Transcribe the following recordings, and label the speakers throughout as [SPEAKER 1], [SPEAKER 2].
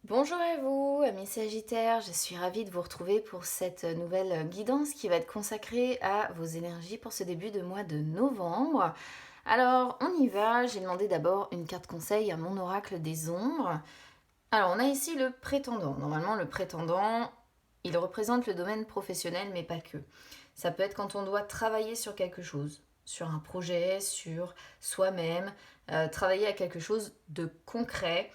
[SPEAKER 1] Bonjour à vous, amis Sagittaires, je suis ravie de vous retrouver pour cette nouvelle guidance qui va être consacrée à vos énergies pour ce début de mois de novembre. Alors, on y va, j'ai demandé d'abord une carte conseil à mon oracle des ombres. Alors, on a ici le prétendant. Normalement, le prétendant, il représente le domaine professionnel, mais pas que. Ça peut être quand on doit travailler sur quelque chose, sur un projet, sur soi-même, travailler à quelque chose de concret.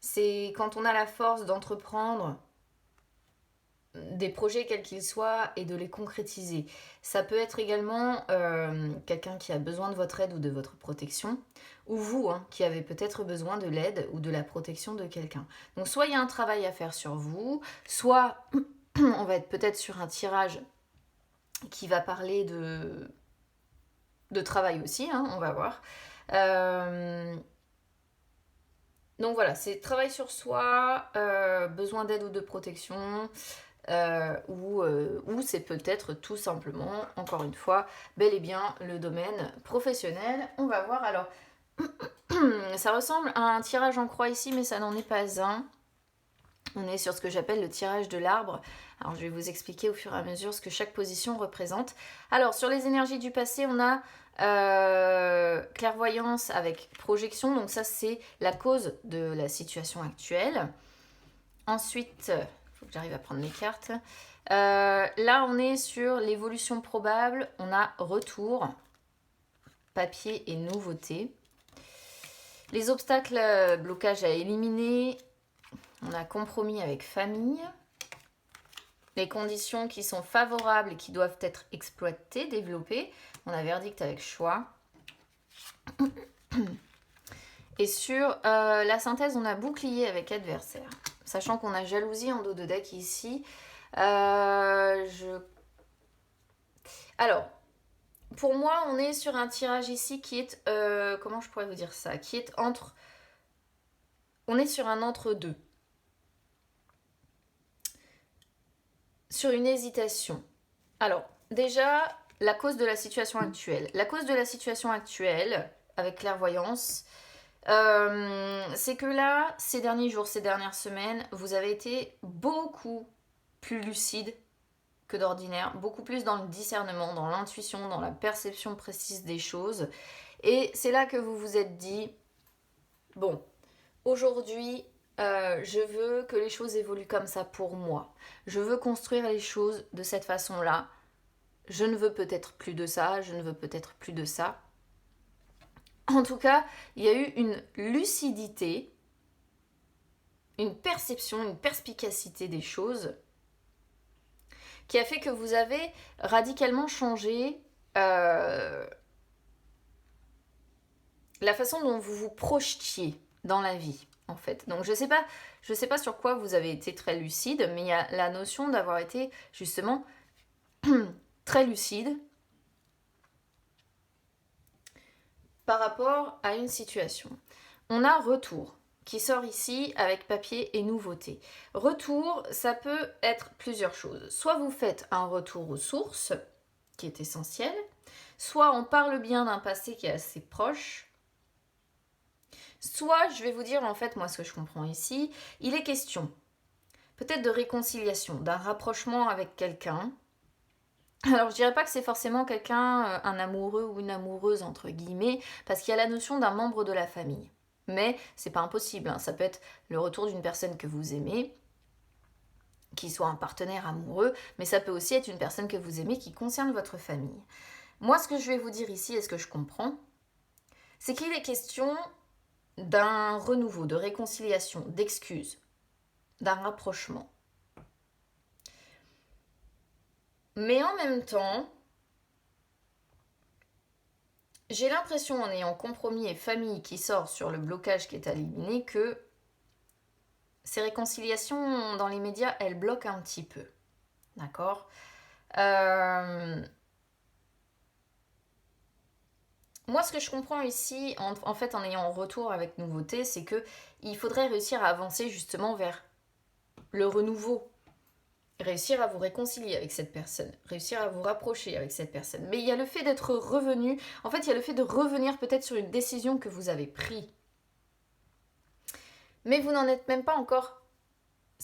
[SPEAKER 1] C'est quand on a la force d'entreprendre des projets quels qu'ils soient et de les concrétiser. Ça peut être également quelqu'un qui a besoin de votre aide ou de votre protection, ou vous qui avez peut-être besoin de l'aide ou de la protection de quelqu'un. Donc soit il y a un travail à faire sur vous, soit on va être peut-être sur un tirage qui va parler de travail aussi, on va voir. Donc voilà, c'est travail sur soi, besoin d'aide ou de protection, ou c'est peut-être tout simplement, encore une fois, bel et bien le domaine professionnel. On va voir alors, ça ressemble à un tirage en croix ici, mais ça n'en est pas un. On est sur ce que j'appelle le tirage de l'arbre. Alors je vais vous expliquer au fur et à mesure ce que chaque position représente. Alors sur les énergies du passé, on a clairvoyance avec projection. Donc ça c'est la cause de la situation actuelle. Ensuite, il faut que j'arrive à prendre mes cartes. Là on est sur l'évolution probable. On a retour, papier et nouveauté. Les obstacles, blocages à éliminer. On a compromis avec famille. Les conditions qui sont favorables et qui doivent être exploitées, développées. On a verdict avec choix. Et sur la synthèse, on a bouclier avec adversaire. Sachant qu'on a jalousie en dos de deck ici. Alors, pour moi, on est sur un tirage ici qui est... comment je pourrais vous dire ça? Qui est entre... On est sur un entre-deux. Sur une hésitation. Alors, déjà, la cause de la situation actuelle. La cause de la situation actuelle, avec clairvoyance, c'est que là, ces derniers jours, ces dernières semaines, vous avez été beaucoup plus lucide que d'ordinaire, beaucoup plus dans le discernement, dans l'intuition, dans la perception précise des choses. Et c'est là que vous vous êtes dit, bon, aujourd'hui, je veux que les choses évoluent comme ça pour moi. Je veux construire les choses de cette façon-là. Je ne veux peut-être plus de ça, je ne veux peut-être plus de ça. En tout cas, il y a eu une lucidité, une perception, une perspicacité des choses qui a fait que vous avez radicalement changé la façon dont vous vous projetiez dans la vie, en fait. Donc je sais pas sur quoi vous avez été très lucide, mais il y a la notion d'avoir été justement très lucide par rapport à une situation. On a retour qui sort ici avec papier et nouveauté. Retour, ça peut être plusieurs choses. Soit vous faites un retour aux sources, qui est essentiel, soit on parle bien d'un passé qui est assez proche, soit, je vais vous dire en fait moi ce que je comprends ici, il est question peut-être de réconciliation, d'un rapprochement avec quelqu'un. Alors je dirais pas que c'est forcément quelqu'un, un amoureux ou une amoureuse entre guillemets, parce qu'il y a la notion d'un membre de la famille. Mais c'est pas impossible, ça peut être le retour d'une personne que vous aimez, qui soit un partenaire amoureux, mais ça peut aussi être une personne que vous aimez qui concerne votre famille. Moi ce que je vais vous dire ici, et ce que je comprends, c'est qu'il est question d'un renouveau, de réconciliation, d'excuses, d'un rapprochement. Mais en même temps, j'ai l'impression, en ayant compromis et famille qui sort sur le blocage qui est à éliminer, que ces réconciliations, dans les médias, elles bloquent un petit peu. D'accord Moi, ce que je comprends ici, en fait, en ayant un retour avec nouveauté, c'est que il faudrait réussir à avancer justement vers le renouveau. Réussir à vous réconcilier avec cette personne, réussir à vous rapprocher avec cette personne. Mais il y a le fait d'être revenu, en fait, il y a le fait de revenir peut-être sur une décision que vous avez prise. Mais vous n'en êtes même pas encore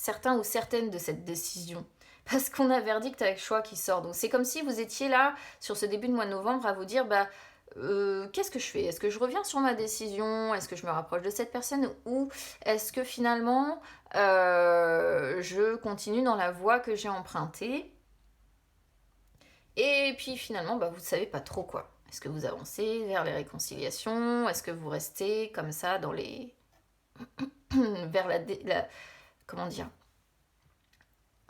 [SPEAKER 1] certain ou certaine de cette décision. Parce qu'on a verdict avec choix qui sort. Donc c'est comme si vous étiez là, sur ce début de mois de novembre, à vous dire, qu'est-ce que je fais? Est-ce que je reviens sur ma décision? Est-ce que je me rapproche de cette personne? Ou est-ce que finalement, je continue dans la voie que j'ai empruntée? Et puis finalement, vous ne savez pas trop quoi. Est-ce que vous avancez vers les réconciliations? Est-ce que vous restez comme ça dans les... vers comment dire?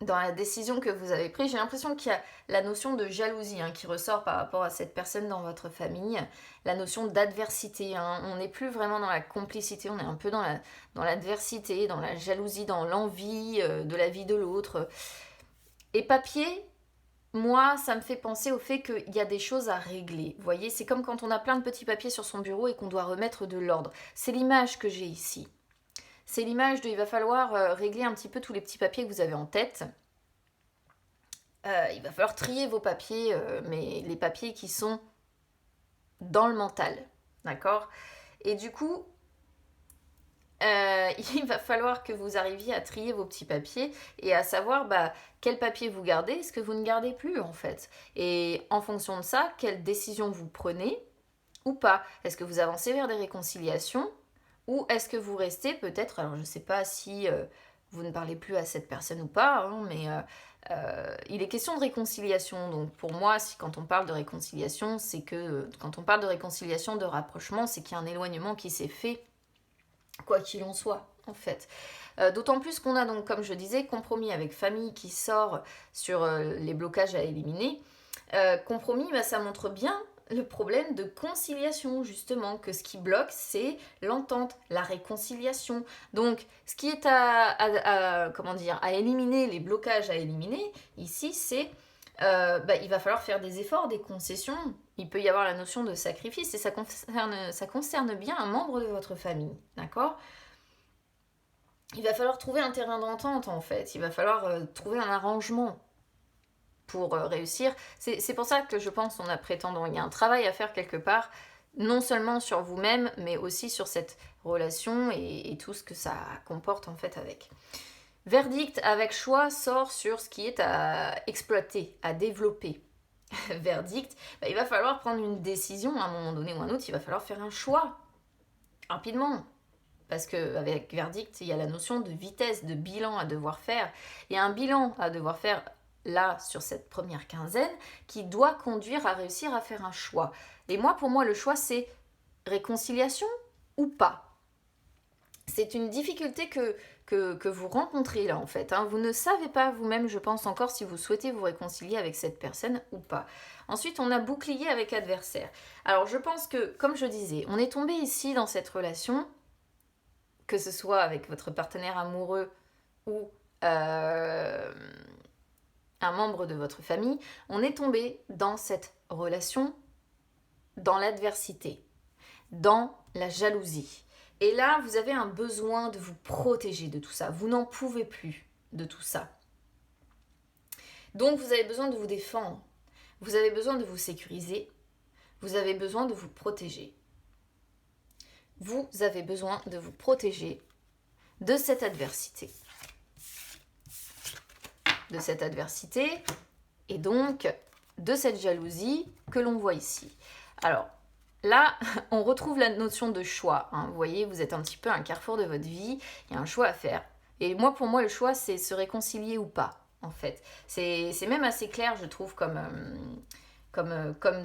[SPEAKER 1] Dans la décision que vous avez prise, j'ai l'impression qu'il y a la notion de jalousie qui ressort par rapport à cette personne dans votre famille, la notion d'adversité. On n'est plus vraiment dans la complicité, on est un peu dans l'adversité, dans la jalousie, dans l'envie de la vie de l'autre. Et papier, moi, ça me fait penser au fait qu'il y a des choses à régler. Vous voyez, c'est comme quand on a plein de petits papiers sur son bureau et qu'on doit remettre de l'ordre. C'est l'image que j'ai ici. C'est l'image de il va falloir régler un petit peu tous les petits papiers que vous avez en tête. Il va falloir trier vos papiers, mais les papiers qui sont dans le mental. D'accord? Et du coup, il va falloir que vous arriviez à trier vos petits papiers et à savoir quel papier vous gardez, ce que vous ne gardez plus en fait. Et en fonction de ça, quelle décision vous prenez ou pas. Est-ce que vous avancez vers des réconciliations? Ou est-ce que vous restez peut-être, alors je ne sais pas si vous ne parlez plus à cette personne ou pas, mais il est question de réconciliation. Donc pour moi, quand on parle de réconciliation, c'est que quand on parle de réconciliation, de rapprochement, c'est qu'il y a un éloignement qui s'est fait, quoi qu'il en soit, en fait. D'autant plus qu'on a donc, comme je disais, compromis avec famille qui sort sur les blocages à éliminer. Compromis, ça montre bien le problème de conciliation, justement, que ce qui bloque, c'est l'entente, la réconciliation. Donc, ce qui est à éliminer, les blocages à éliminer, ici, c'est il va falloir faire des efforts, des concessions. Il peut y avoir la notion de sacrifice, et ça concerne bien un membre de votre famille, d'accord? Il va falloir trouver un terrain d'entente, en fait. Il va falloir trouver un arrangement pour réussir. C'est pour ça que je pense qu'on a prétendant. Il y a un travail à faire quelque part, non seulement sur vous-même, mais aussi sur cette relation et tout ce que ça comporte en fait avec. Verdict avec choix sort sur ce qui est à exploiter, à développer. Verdict, il va falloir prendre une décision à un moment donné ou un autre, il va falloir faire un choix rapidement. Parce qu'avec verdict, il y a la notion de vitesse, de bilan à devoir faire. Il y a un bilan à devoir faire là, sur cette première quinzaine, qui doit conduire à réussir à faire un choix. Et pour moi, le choix, c'est réconciliation ou pas. C'est une difficulté que vous rencontrez là, en fait. Vous ne savez pas vous-même, je pense encore, si vous souhaitez vous réconcilier avec cette personne ou pas. Ensuite, on a bouclier avec adversaire. Alors, je pense que, comme je disais, on est tombé ici dans cette relation, que ce soit avec votre partenaire amoureux ou un membre de votre famille, on est tombé dans cette relation, dans l'adversité, dans la jalousie. Et là, vous avez un besoin de vous protéger de tout ça. Vous n'en pouvez plus de tout ça. Donc, vous avez besoin de vous défendre. Vous avez besoin de vous sécuriser. Vous avez besoin de vous protéger. Vous avez besoin de vous protéger de cette adversité. De cette adversité et donc de cette jalousie que l'on voit ici. Alors là, on retrouve la notion de choix. Vous voyez, vous êtes un petit peu à un carrefour de votre vie, il y a un choix à faire. Et pour moi, le choix, c'est se réconcilier ou pas, en fait. C'est même assez clair, je trouve, comme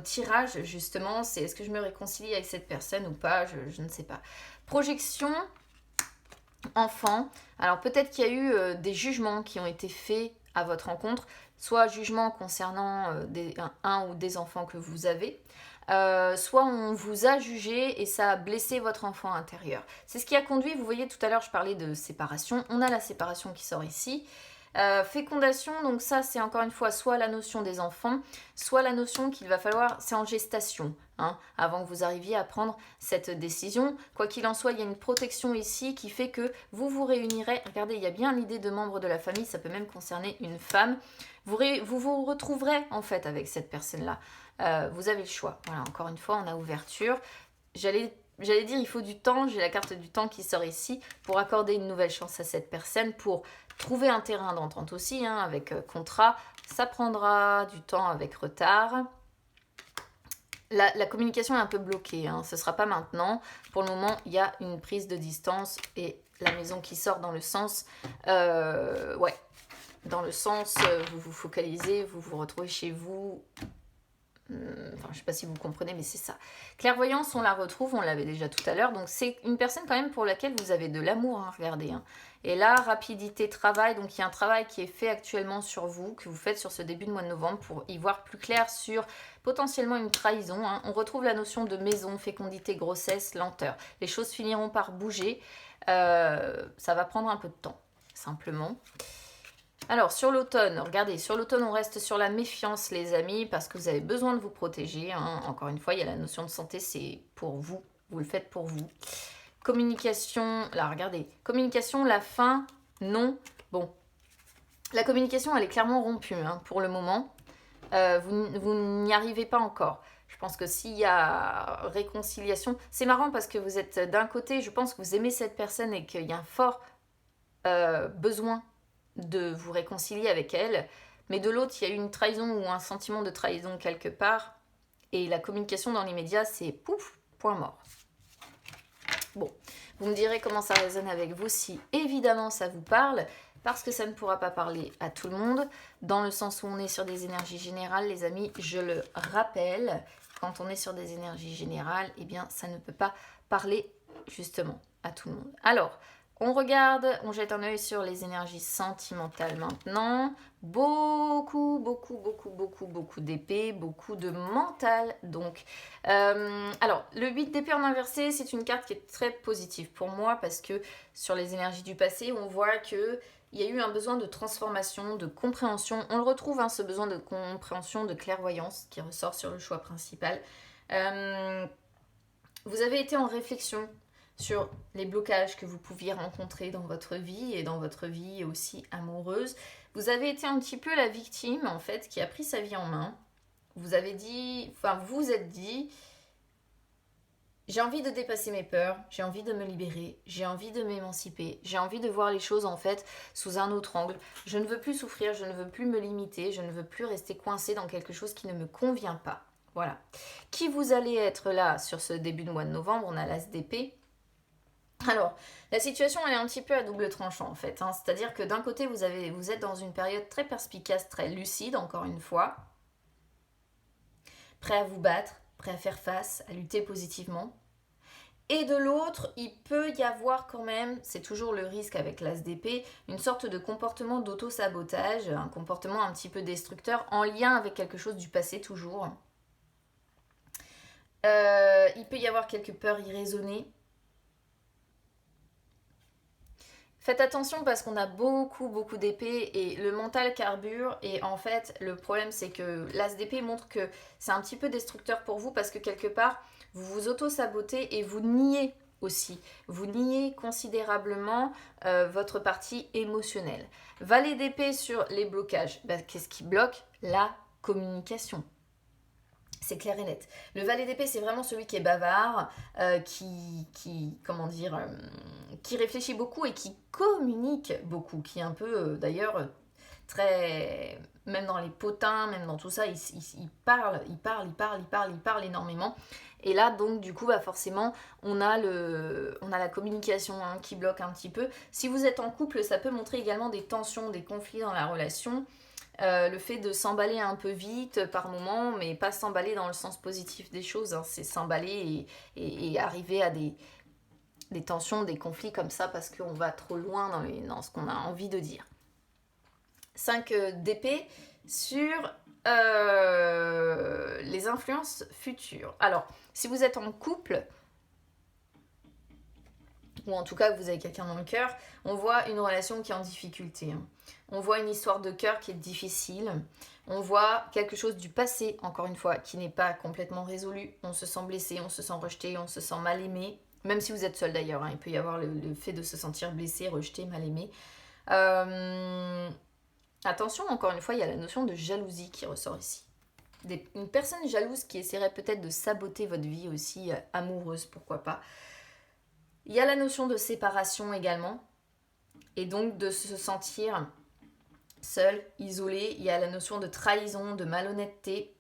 [SPEAKER 1] tirage, justement. C'est est-ce que je me réconcilie avec cette personne ou pas, je ne sais pas. Projection enfant. Alors peut-être qu'il y a eu des jugements qui ont été faits à votre rencontre, soit jugement concernant un ou des enfants que vous avez, soit on vous a jugé et ça a blessé votre enfant intérieur. C'est ce qui a conduit, vous voyez tout à l'heure je parlais de séparation, on a la séparation qui sort ici. Fécondation, donc ça c'est encore une fois soit la notion des enfants, soit la notion qu'il va falloir, c'est en gestation, avant que vous arriviez à prendre cette décision. Quoi qu'il en soit, il y a une protection ici qui fait que vous vous réunirez, regardez, il y a bien l'idée de membre de la famille, ça peut même concerner une femme, vous vous retrouverez en fait avec cette personne-là. Vous avez le choix, voilà, encore une fois on a ouverture. J'allais j'allais dire, il faut du temps. J'ai la carte du temps qui sort ici pour accorder une nouvelle chance à cette personne, pour trouver un terrain d'entente aussi, hein, avec contrat. Ça prendra du temps avec retard. La communication est un peu bloquée, hein. Ce ne sera pas maintenant. Pour le moment, il y a une prise de distance et la maison qui sort dans le sens... ouais, dans le sens, vous vous focalisez, vous vous retrouvez chez vous. Enfin, je ne sais pas si vous comprenez, mais c'est ça. Clairvoyance, on la retrouve, on l'avait déjà tout à l'heure. Donc, c'est une personne quand même pour laquelle vous avez de l'amour, hein, regardez. Hein. Et là, rapidité, travail. Donc, il y a un travail qui est fait actuellement sur vous, que vous faites sur ce début de mois de novembre pour y voir plus clair sur potentiellement une trahison. Hein. On retrouve la notion de maison, fécondité, grossesse, lenteur. Les choses finiront par bouger. Ça va prendre un peu de temps, simplement. Alors, sur l'automne, regardez, sur l'automne, on reste sur la méfiance, les amis, parce que vous avez besoin de vous protéger. Hein. Encore une fois, il y a la notion de santé, c'est pour vous. Vous le faites pour vous. Communication, là, regardez. Communication, la fin, non. Bon, la communication, elle est clairement rompue, hein, pour le moment. Vous n'y arrivez pas encore. Je pense que s'il y a réconciliation... C'est marrant parce que vous êtes d'un côté, je pense que vous aimez cette personne et qu'il y a un fort besoin de vous réconcilier avec elle, mais de l'autre, il y a eu une trahison ou un sentiment de trahison quelque part, et la communication dans l'immédiat, c'est pouf, point mort. Bon, vous me direz comment ça résonne avec vous, si évidemment ça vous parle, parce que ça ne pourra pas parler à tout le monde, dans le sens où on est sur des énergies générales, les amis, je le rappelle, quand on est sur des énergies générales, eh bien, ça ne peut pas parler justement à tout le monde. Alors, on regarde, on jette un œil sur les énergies sentimentales maintenant. Beaucoup d'épée, beaucoup de mental. Donc, alors, le 8 d'épée en inversé, c'est une carte qui est très positive pour moi parce que sur les énergies du passé, on voit que il y a eu un besoin de transformation, de compréhension. On le retrouve, hein, ce besoin de compréhension, de clairvoyance qui ressort sur le choix principal. Vous avez été en réflexion sur les blocages que vous pouviez rencontrer dans votre vie et dans votre vie aussi amoureuse. Vous avez été un petit peu la victime, en fait, qui a pris sa vie en main. Vous avez dit, enfin, vous vous êtes dit, j'ai envie de dépasser mes peurs, j'ai envie de me libérer, j'ai envie de m'émanciper, j'ai envie de voir les choses, en fait, sous un autre angle. Je ne veux plus souffrir, je ne veux plus me limiter, je ne veux plus rester coincée dans quelque chose qui ne me convient pas. Voilà. Qui vous allez être là sur ce début de mois de novembre? On a l'As d'épée. Alors, la situation, elle est un petit peu à double tranchant, en fait. Hein. C'est-à-dire que d'un côté, vous êtes dans une période très perspicace, très lucide, encore une fois. Prêt à vous battre, prêt à faire face, à lutter positivement. Et de l'autre, il peut y avoir quand même, c'est toujours le risque avec l'As d'épée, une sorte de comportement d'auto-sabotage, un comportement un petit peu destructeur, en lien avec quelque chose du passé toujours. Il peut y avoir quelques peurs irraisonnées. Faites attention parce qu'on a beaucoup d'épées et le mental carbure et en fait le problème c'est que l'As d'épée montre que c'est un petit peu destructeur pour vous parce que quelque part vous vous auto-sabotez et vous niez aussi. Vous niez considérablement votre partie émotionnelle. Valet d'épée sur les blocages. Qu'est-ce qui bloque? La communication. C'est clair et net. Le valet d'épée, c'est vraiment celui qui est bavard, comment dire, qui réfléchit beaucoup et qui communique beaucoup, qui est un peu, d'ailleurs, très, même dans les potins, même dans tout ça, il parle énormément. Et là, donc, du coup, forcément, on a la communication, hein, qui bloque un petit peu. Si vous êtes en couple, ça peut montrer également des tensions, des conflits dans la relation. Le fait de s'emballer un peu vite par moment, mais pas s'emballer dans le sens positif des choses, hein, c'est s'emballer et arriver à des tensions, des conflits comme ça parce qu'on va trop loin dans ce qu'on a envie de dire. 5 d'épée sur les influences futures. Alors, si vous êtes en couple, ou en tout cas que vous avez quelqu'un dans le cœur, on voit une relation qui est en difficulté. Hein. On voit une histoire de cœur qui est difficile. On voit quelque chose du passé, encore une fois, qui n'est pas complètement résolu. On se sent blessé, on se sent rejeté, on se sent mal aimé. Même si vous êtes seul d'ailleurs, hein, il peut y avoir le fait de se sentir blessé, rejeté, mal aimé. Attention, encore une fois, il y a la notion de jalousie qui ressort ici. une personne jalouse qui essaierait peut-être de saboter votre vie aussi amoureuse, pourquoi pas. Il y a la notion de séparation également, et donc de se sentir seul, isolé. Il y a la notion de trahison, de malhonnêteté,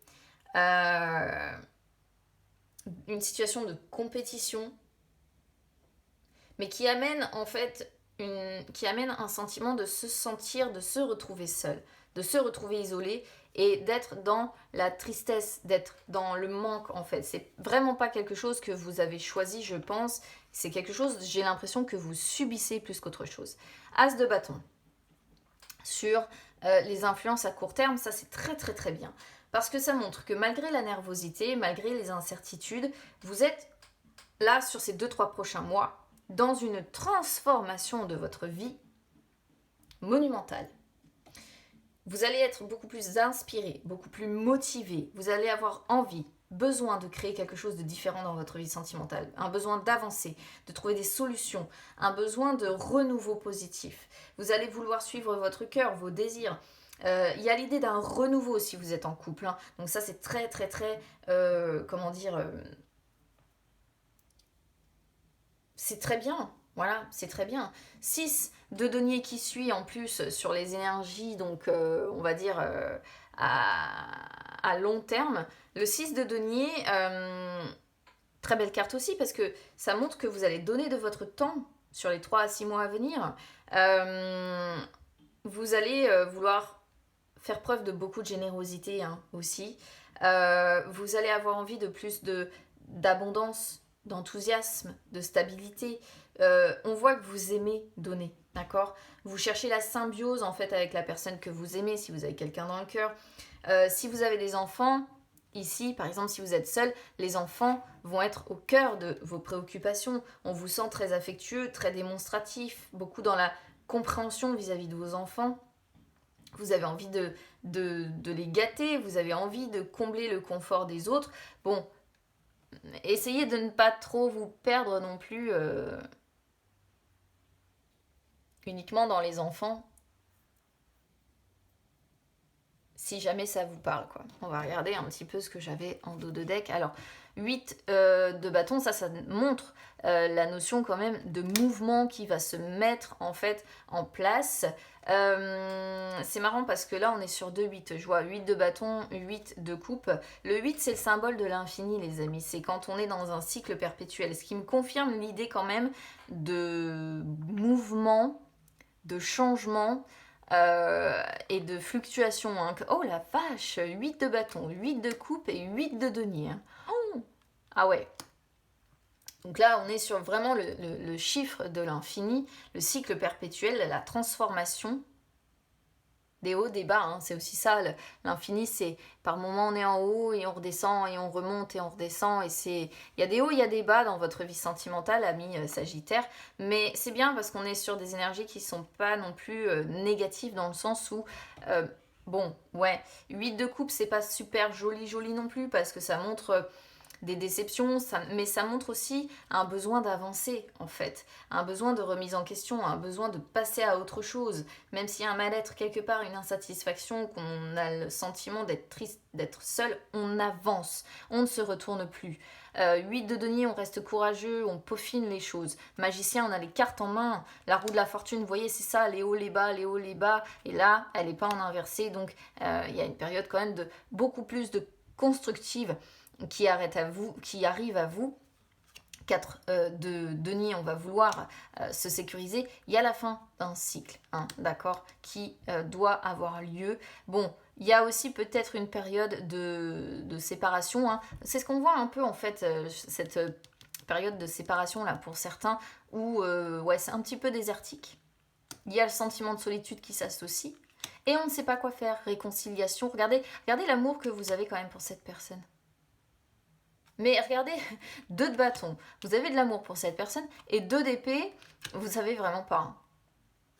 [SPEAKER 1] une situation de compétition, mais qui amène en fait qui amène un sentiment de se sentir, de se retrouver seul, de se retrouver isolé et d'être dans la tristesse, d'être dans le manque en fait. C'est vraiment pas quelque chose que vous avez choisi, je pense. C'est quelque chose, j'ai l'impression que vous subissez plus qu'autre chose. As de bâton. Sur les influences à court terme, ça c'est très très très bien. Parce que ça montre que malgré la nervosité, malgré les incertitudes, vous êtes là sur ces 2-3 prochains mois dans une transformation de votre vie monumentale. Vous allez être beaucoup plus inspiré, beaucoup plus motivé, vous allez avoir envie, besoin de créer quelque chose de différent dans votre vie sentimentale, un besoin d'avancer, de trouver des solutions, un besoin de renouveau positif. Vous allez vouloir suivre votre cœur, vos désirs. Il y a l'idée d'un renouveau si vous êtes en couple. Hein. Donc ça c'est très très très, c'est très bien. Voilà, c'est très bien. 6 de denier qui suit en plus sur les énergies, donc on va dire à long terme. Le 6 de denier, très belle carte aussi parce que ça montre que vous allez donner de votre temps sur les 3 à 6 mois à venir. Vous allez vouloir faire preuve de beaucoup de générosité hein, aussi. Vous allez avoir envie de plus d'abondance, d'enthousiasme, de stabilité. On voit que vous aimez donner, d'accord? Vous cherchez la symbiose en fait avec la personne que vous aimez, si vous avez quelqu'un dans le cœur. Si vous avez des enfants, ici par exemple si vous êtes seul, les enfants vont être au cœur de vos préoccupations. On vous sent très affectueux, très démonstratif, beaucoup dans la compréhension vis-à-vis de vos enfants. Vous avez envie de les gâter, vous avez envie de combler le confort des autres. Bon, essayez de ne pas trop vous perdre non plus uniquement dans les enfants. Si jamais ça vous parle, quoi. On va regarder un petit peu ce que j'avais en dos de deck. Alors, 8 de bâton, ça montre la notion quand même de mouvement qui va se mettre en fait en place. C'est marrant parce que là on est sur 2-8, je vois 8 de bâton, 8 de coupe. Le 8 c'est le symbole de l'infini les amis, c'est quand on est dans un cycle perpétuel, ce qui me confirme l'idée quand même de mouvement, de changement et de fluctuation. Hein. Oh la vache, 8 de bâton, 8 de coupe et 8 de denier. Hein. Oh. Ah ouais. Donc là, on est sur vraiment le chiffre de l'infini, le cycle perpétuel, la transformation des hauts, des bas. Hein. C'est aussi ça, l'infini, c'est par moment on est en haut et on redescend et on remonte et on redescend. Il y a des hauts, il y a des bas dans votre vie sentimentale, ami Sagittaire. Mais c'est bien parce qu'on est sur des énergies qui ne sont pas non plus négatives dans le sens où... bon, ouais, 8 de coupe, c'est pas super joli non plus parce que ça montre... des déceptions, mais ça montre aussi un besoin d'avancer en fait, un besoin de remise en question, un besoin de passer à autre chose, même s'il y a un mal-être quelque part, une insatisfaction, qu'on a le sentiment d'être triste, d'être seul, on avance, on ne se retourne plus. 8 de denier, on reste courageux, on peaufine les choses. Magicien, on a les cartes en main, la roue de la fortune, vous voyez, c'est ça, les hauts, les bas, les hauts, les bas, et là, elle n'est pas en inversé, donc il y a une période quand même de beaucoup plus de constructive qui arrive à vous. 4 de denier, on va vouloir se sécuriser. Il y a la fin d'un cycle, hein, d'accord, qui doit avoir lieu. Bon, il y a aussi peut-être une période de séparation. Hein. C'est ce qu'on voit un peu en fait, cette période de séparation là pour certains, où ouais, c'est un petit peu désertique. Il y a le sentiment de solitude qui s'associe. Et on ne sait pas quoi faire. Réconciliation. Regardez l'amour que vous avez quand même pour cette personne. Mais regardez, 2 de bâton, vous avez de l'amour pour cette personne, et 2 d'épée, vous savez vraiment pas. Hein.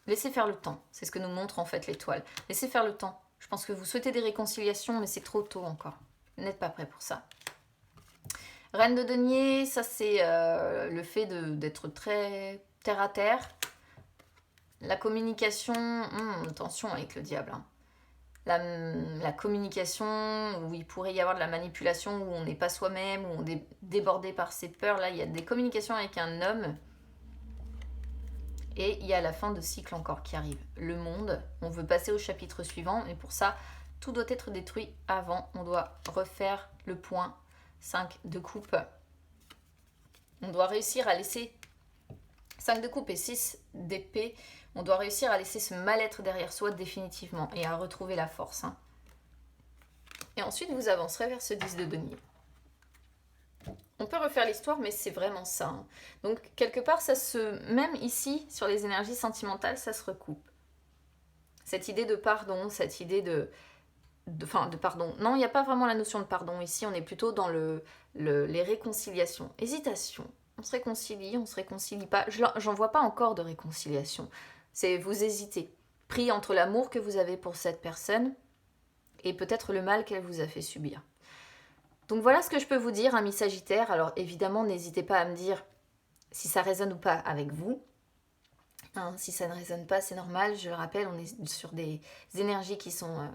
[SPEAKER 1] Laissez faire le temps, c'est ce que nous montre en fait l'étoile. Laissez faire le temps. Je pense que vous souhaitez des réconciliations, mais c'est trop tôt encore. Vous n'êtes pas prêt pour ça. Reine de denier, ça c'est le fait d'être très terre à terre. La communication, attention avec le diable. Hein. la communication, où il pourrait y avoir de la manipulation, où on n'est pas soi-même, où on est débordé par ses peurs. Là, il y a des communications avec un homme. Et il y a la fin de cycle encore qui arrive. Le monde, on veut passer au chapitre suivant, mais pour ça, tout doit être détruit avant. On doit refaire le point 5 de coupe. On doit réussir à laisser 5 de coupe et 6 d'épée. On doit réussir à laisser ce mal-être derrière soi définitivement et à retrouver la force. Et ensuite, vous avancerez vers ce 10 de denier. On peut refaire l'histoire, mais c'est vraiment ça. Donc, quelque part, même ici, sur les énergies sentimentales, ça se recoupe. Cette idée de pardon, cette idée de pardon. Non, il n'y a pas vraiment la notion de pardon. Ici, on est plutôt dans les réconciliations. Hésitation. On se réconcilie pas. J'en vois pas encore de réconciliation. C'est vous hésitez. Pris entre l'amour que vous avez pour cette personne et peut-être le mal qu'elle vous a fait subir. Donc voilà ce que je peux vous dire, amis Sagittaires. Alors évidemment, n'hésitez pas à me dire si ça résonne ou pas avec vous. Si ça ne résonne pas, c'est normal. Je le rappelle, on est sur des énergies qui sont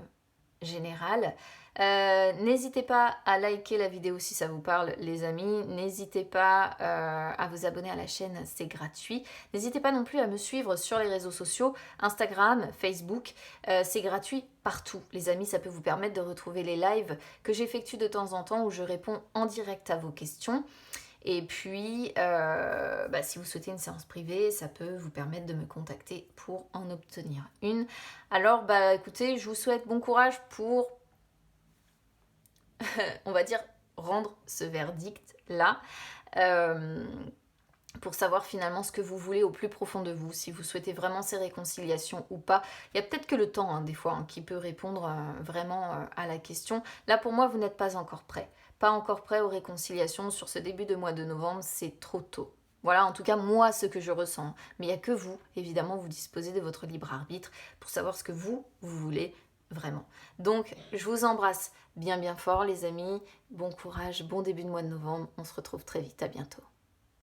[SPEAKER 1] générales. N'hésitez pas à liker la vidéo si ça vous parle, les amis. N'hésitez pas à vous abonner à la chaîne, c'est gratuit. N'hésitez pas non plus à me suivre sur les réseaux sociaux, Instagram, Facebook. C'est gratuit partout, les amis. Ça peut vous permettre de retrouver les lives que j'effectue de temps en temps où je réponds en direct à vos questions. Et puis, si vous souhaitez une séance privée, ça peut vous permettre de me contacter pour en obtenir une. Alors, écoutez, je vous souhaite bon courage pour, on va dire, rendre ce verdict-là. Pour savoir finalement ce que vous voulez au plus profond de vous, si vous souhaitez vraiment ces réconciliations ou pas. Il y a peut-être que le temps, des fois, qui peut répondre vraiment à la question. Là, pour moi, vous n'êtes pas encore prêt. Pas encore prêt aux réconciliations sur ce début de mois de novembre, c'est trop tôt. Voilà, en tout cas, moi, ce que je ressens. Mais il n'y a que vous, évidemment, vous disposez de votre libre arbitre pour savoir ce que vous voulez vraiment. Donc, je vous embrasse bien fort, les amis. Bon courage, bon début de mois de novembre. On se retrouve très vite, à bientôt.